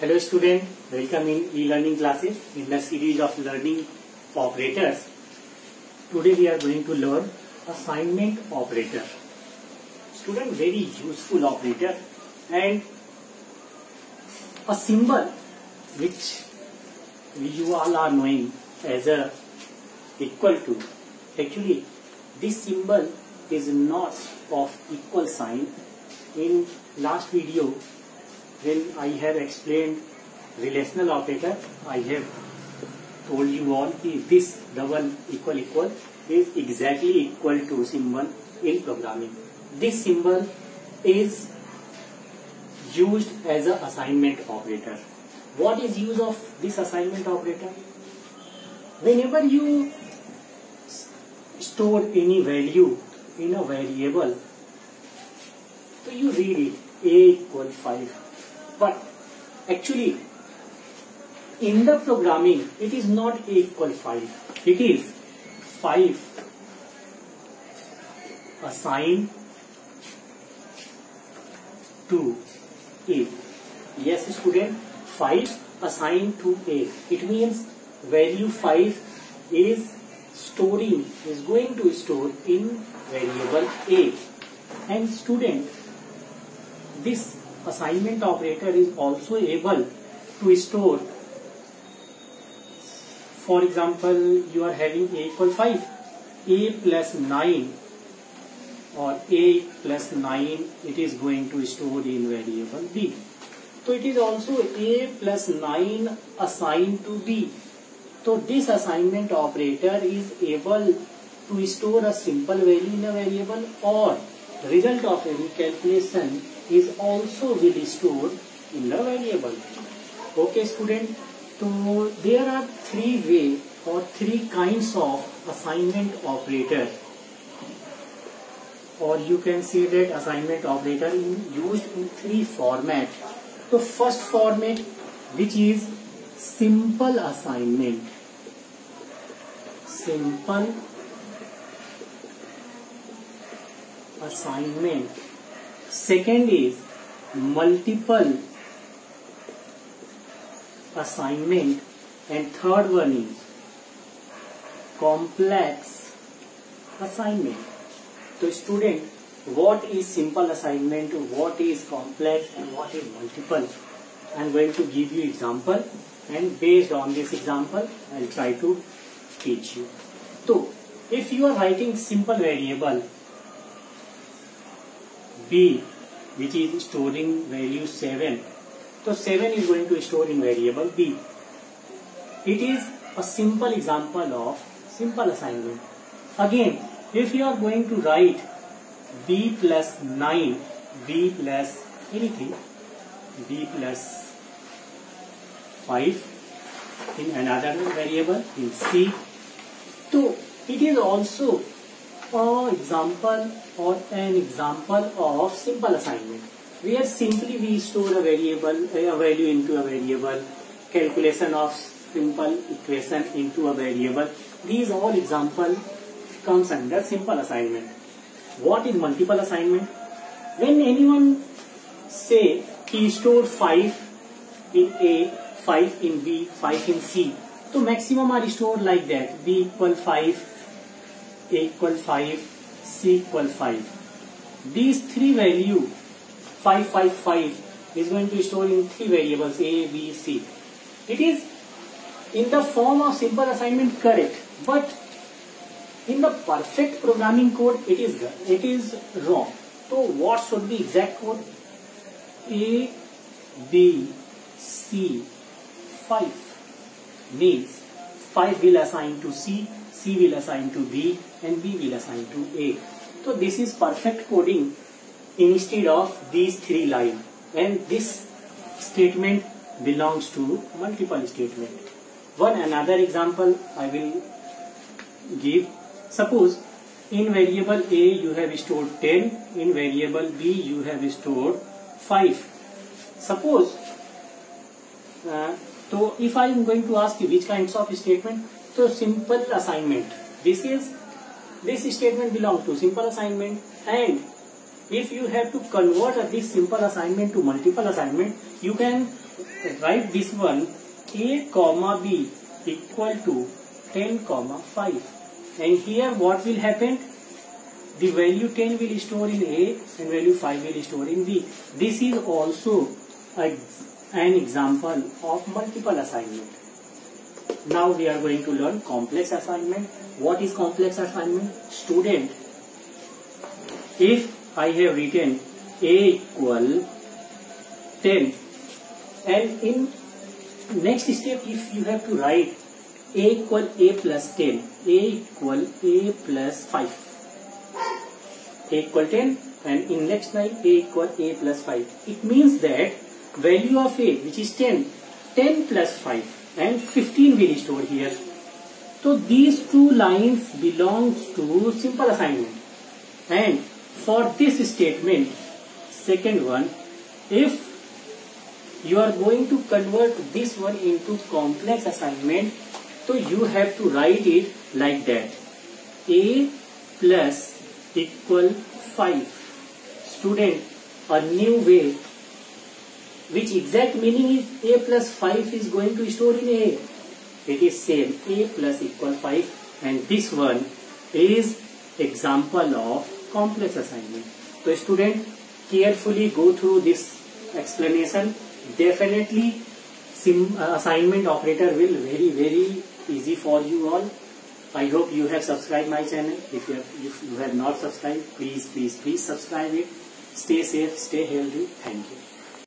Hello student, welcome in e-learning classes in the series of learning operators. Today we are going to learn assignment operator. Student, very useful operator and a symbol which you all are knowing as a equal to. Actually, this symbol is not of equal sign. In last video, when I have explained relational operator, I have told you all that this double equal is exactly equal to symbol in programming. This symbol is used as an assignment operator. What is use of this assignment operator? Whenever you store any value in a variable, so you read it a equal 5. But actually, in the programming, it is not a equal 5. It is 5 assigned to a. Yes, student, 5 assigned to a. It means value 5 is going to store in variable a. And student, this assignment operator is also able to store, for example, you are having a equal 5, a plus 9 or a plus 9, it is going to store in variable b. So it is also a plus 9 assigned to b. So this assignment operator is able to store a simple value in a variable, or result of any calculation is also will be stored in the variable. Okay student, so there are three ways or three kinds of assignment operator, or you can say that assignment operator is used in three format. So first format, which is simple assignment. Simple assignment. Second is multiple assignment, and third one is complex assignment. So student, what is simple assignment, what is complex, and what is multiple? I am going to give you example, and based on this example I will try to teach you. So if you are writing simple variable b, which is storing value 7, so 7 is going to store in variable b. It is a simple example of simple assignment. Again, if you are going to write b plus 9, b plus anything, b plus 5 in another variable in c, so it is also an example of simple assignment, where simply we store a value into a variable, calculation of simple equation into a variable. These all example comes under simple assignment. What is multiple assignment? When anyone say he stored 5 in a, 5 in b, 5 in c, so maximum are stored like that: b equal 5, a equal 5, c equal 5. These three value 5, 5, 5 is going to store in three variables a, b, c. It is in the form of simple assignment correct, but in the perfect programming code it is wrong. So what should be exact code? A, b, c, 5 means 5 will assign to c, c will assign to b, and b will assign to a. So this is perfect coding instead of these three lines, and this statement belongs to multiple statement. One another example I will give. Suppose in variable a you have stored 10, in variable b you have stored 5. Suppose, so if I am going to ask you which kinds of statement, so simple assignment, this statement belongs to simple assignment, and if you have to convert this simple assignment to multiple assignment, you can write this one, a comma b equal to 10 comma 5, and here what will happen? The value 10 will store in A and value 5 will store in B. This is also an example of multiple assignment. Now we are going to learn complex assignment. What is complex assignment? Student, if I have written A equal 10, and in next step if you have to write A equal A plus 10, A equal A plus 5, A equal 10, and in next line A equal A plus 5. It means that value of A, which is 10, 10 plus 5 and 15 will store here. So these two lines belongs to simple assignment. And for this statement, second one, if you are going to convert this one into complex assignment, so you have to write it like that. A plus equal 5. Student, a new way, which exact meaning is A plus 5 is going to store in A. It is same, A plus equal 5, and this one is example of complex assignment. So student, carefully go through this explanation. Definitely assignment operator will very easy for you all. I hope you have subscribed my channel. If you have not subscribed, please subscribe it. Stay safe, stay healthy. Thank you.